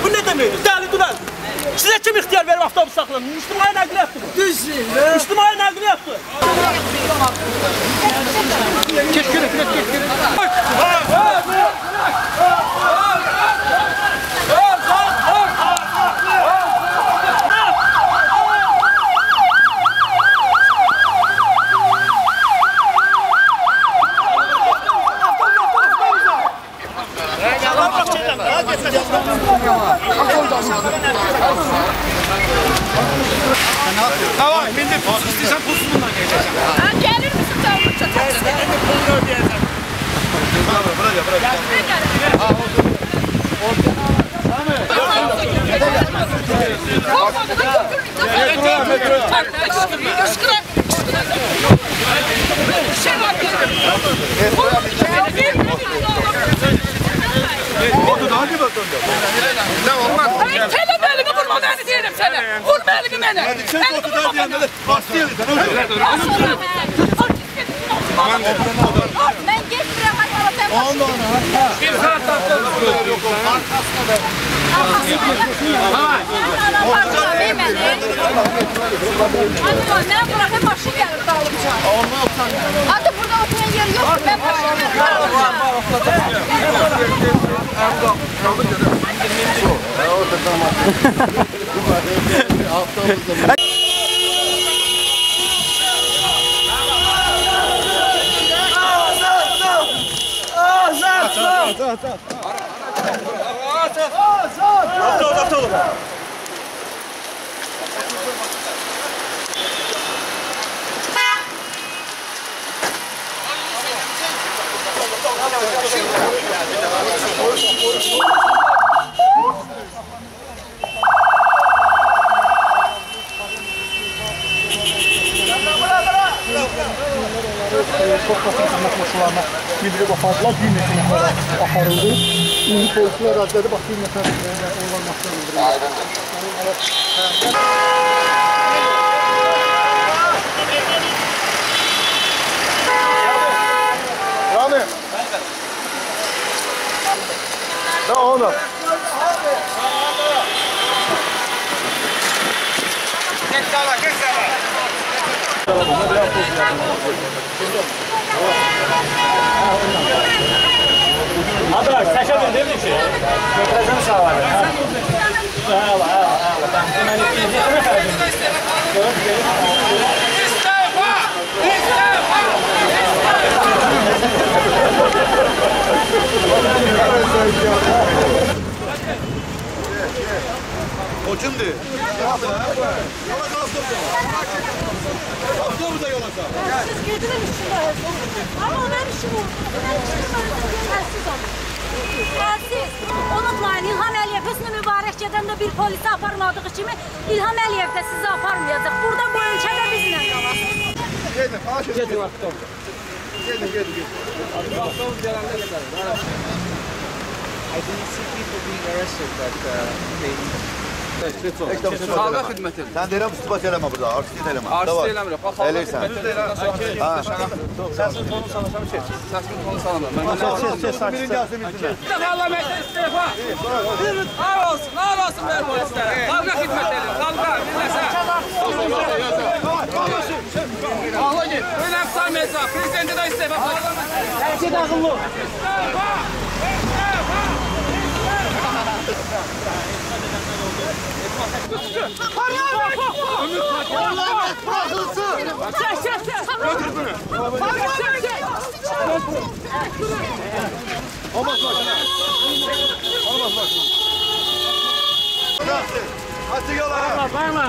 Bu ne demekdir? Dəli duran. Sizə kim ixtiyar verib avtobus saxlayın? İctimai nəqliyyatdır. Düzdür. İctimai nəqliyyatdır. Keç görək, keç görək. Tamam, bindir. İstəyirsən pulsuz bundan geleceğim. Gelir misin tamam çatır? Pulunu ödeyeceğim. Bırak. Telemelimi vurma beni diyelim sana. Vurma elini beni. Sen otuda diyenler bastırıyor. Ben geçmiyorum. Bir saat Ben bırakayım başı gelir dağılacağım. Hadi burada oturan yer yok. Ben başı Çok basit hizmet maşınlarına bildirib apardılar, bir neçə nəfər aparıldı. İndi polislər ərazədə bax, bir nəfər onlar maşına bildirildi. Rami! Ne oğlum? Geç sağla. Abi təşəkkür edirəm ki. Götürəcəm sağları. O kimdir? Avtobusa yola sağ. Siz girdiniz işin ama ben işim oldu. Ben işim oldu. Siz unutmayın İlham Əliyev hüsnü mübarək gedəndə bir polisi aparmadığı kimi İlham Əliyev də sizi aparmayacaq. Burada bu ölkədə bizlə qalasınız. Gedin avtobus. Gedin. Avtobus gələndə gedərik. I didn't see people being arrested, but they... Xalqa xidməti. Sən deyirəm, istibat eləmə burada, artistlik eləmə. Artistlik eləmirəm. Xalqa xidməti. Səsinin tonu salasam keç. Səsinin tonu salamam. Birinci asım izləyəm. Parlamentin istifa. Ağır olsun bəy polislərə. Xalqa xidmət edin, xalqa, dinləsə. Allah git. Böyle yapsamayacaq. Prezidenti də istifa. Hər şey ağıllı ol. Parlament bırakılsın! Götür bunu! Olmaz başına! Olmaz başına! Açık yola! Bağla!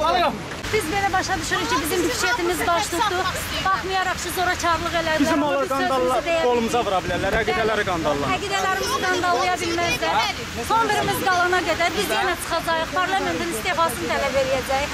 Bağla! Biz belə başa düşürük ki, bizim hüccətimiz baş tutdu. Baxmayaraq ki, zorakılıq elədilər. Bizim onlar qandallar qolumuza vura bilərlər, əqidələri qandallar. Əqidələrimizi qandallaya bilməzlər. Son birimiz qalana qədər biz yenə çıxacağıq, parlamentin istifasını tələb edəcəyik.